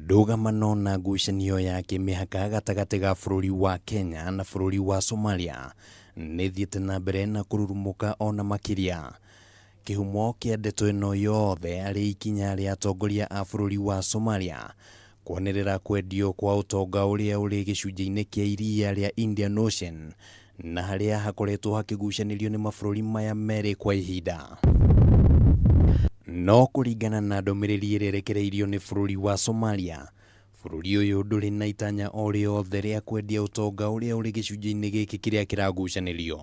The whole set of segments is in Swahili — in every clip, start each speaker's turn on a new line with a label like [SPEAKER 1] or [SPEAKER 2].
[SPEAKER 1] Ndũgamano na ngucanio ya kĩmĩhaka gatagati ga bũrũri wa Kenya na bũrũri wa Somalia nĩthiĩte na mbere na kũrurumũka ona makĩria. Kĩhumo kĩa ndeto ĩno yothe arĩ ikinya rĩa atongoria a bũrũri wa Somalia kwanirira kwendio kwa utonga uria uri gicunjĩ-ini kĩa iria rĩa Indian Ocean na haria hakoretwo hakigucanirio nĩ mabũrũri maya meri kwa ihinda. No kũringana na ndũmĩrĩri ĩrĩa ĩrekereirio nĩ bũrũri wa Somalia, bũrũri ũyũ ndũrĩ na itanya o rĩothe rĩa kwendia utonga ũrĩa ũrĩ gĩcunjĩ-inĩ gĩkĩ kĩrĩa kĩragucanĩrio.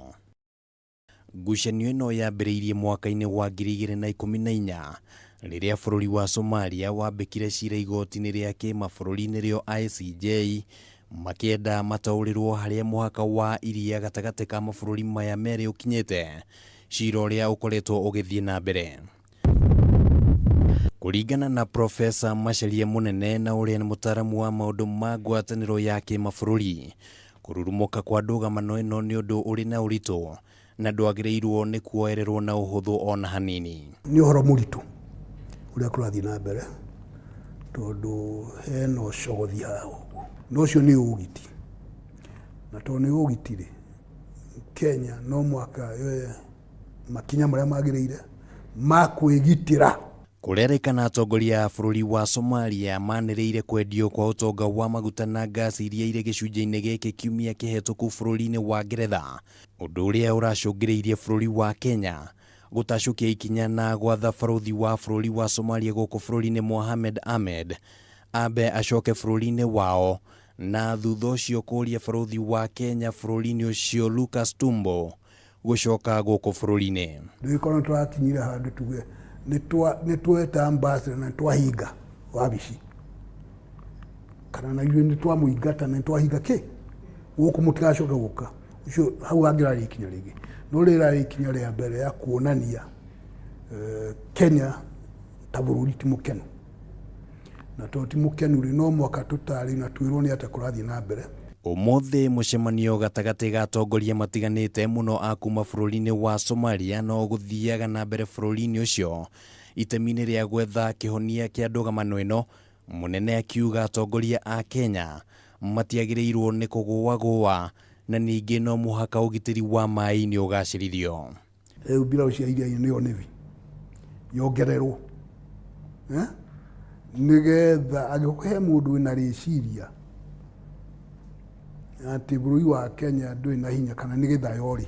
[SPEAKER 1] Ngucanio ĩno yambĩrĩirie mwaka-inĩ wa 2014 rĩrĩa bũrũri wa Somalia wambĩkire cira igoti-inĩ rĩa kĩmabũrũri nĩrĩo ICJ makĩenda mataũrĩrwo harĩa mũhaka wa iria gatagati ka mabũrũri maya merĩ ũkinyĩte, cira ũrĩa ũkoretwo ũgĩthiĩ na mbere. Kũringana na Profesa Macharia Munene na ũrĩa nĩ mũtaaramu wa maũndũ ma ngwatanĩro ya kĩmabũrũri, kũrurumũka kwa ndũgamano ĩno nĩ ũndũ ũrĩ na ũritũ na ndwagĩrĩirwo nĩ kuoererwo na ũhũthũ ona hanini.
[SPEAKER 2] Nĩ ũhoro mũritũ ũrĩa kũrathiĩ na mbere tondũ hena ũcogothi hao, na ũcio nĩ ũgiti, na tondũ nĩ ũgiti-rĩ, Kenya no mwaka makinya marĩa magĩrĩire ma kwĩgitĩra.
[SPEAKER 1] Kũrerĩkana atongoria a bũrũri wa Somalia manĩrĩire kwendio kwa utonga wa maguta na gasi iria irĩ gĩcunjĩ-inĩ gĩkĩ kiumia kĩhetũku bũrũri-inĩ wa Ngeretha, ũndũ ũrĩa ũracũngĩrĩirie bũrũri wa Kenya gũtacũkia ikinya na gwatha barũthi wa bũrũri wa Somalia gũkũ bũrũri-inĩ Mohamed Ahmed ambe acoke bũrũri-inĩ wao, na thutha ũcio kũria barũthi wa Kenya bũrũri-inĩ ũcio Lucas Tumbo gũcoka gũkũ bũrũri-inĩ.
[SPEAKER 2] Ndĩkorwo twakinyire handũ tuge nĩtweta ambassador na twahinga wabici kana na ithuĩ nĩtwamũingata na nĩtwahinga kĩ gũkũ mũtigacoke gũka ũcio hau angĩrarĩ ikinya rĩngĩ, no rĩrarĩ ikinya rĩa mbere ya kuonania Kenya ta bũrũri ti mũkenu, na tondũ ti mũkenu-rĩ no mwaka tũtarĩ na twĩrwo nĩ atĩa kũrathiĩ na mbere.
[SPEAKER 1] Ũmũthĩ mũcemanio gatagati ga atongoria matiganĩte mũno a kuma bũrũri-inĩ wa Somalia no gũthiaga na mbere bũrũri-inĩ ũcio itemi-inĩ rĩa gwetha kĩhonia kĩa ndũgamano ĩno. Mũnene akiuga atongoria a Kenya matiagĩrĩirwo nĩ kũgũagũa na ningĩ no mũhaka ũgitĩri wa maĩ-inĩ ũgacĩrithio.
[SPEAKER 2] Rĩu mbirarũ cia iria-inĩ nĩyo nĩvi yongererwo nĩgetha angĩkũhe mũndũ wĩna rĩciria atĩ bũrũri wa Kenya ndũrĩ na hinya kana nĩ gĩthayori,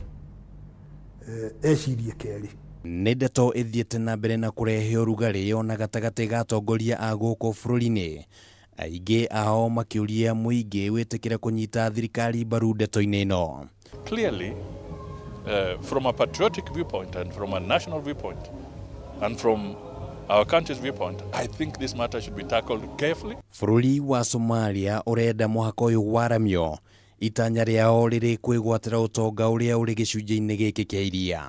[SPEAKER 2] ecirie kerĩ.
[SPEAKER 1] Nĩ ndeto ĩthiĩte na mbere na kũrehe ũrugarĩ ona gatagati ga atongoria a gũkũ bũrũri-inĩ, aingĩ ao makĩũria mũingĩ wĩtĩkĩre kũnyita thirikari mbaru ndeto-inĩ ĩno.
[SPEAKER 3] Clearly, from a patriotic viewpoint and from a national viewpoint and from our country's viewpoint, I think this matter should be tackled carefully.
[SPEAKER 1] Bũrũri wa Somalia ũrenda mũhaka ũyũ waramio, itanya rĩao rĩrĩ kwĩgwatĩra ũtonga ũrĩa ũrĩ gĩcunjĩ-inĩ gĩkĩ kĩa iria.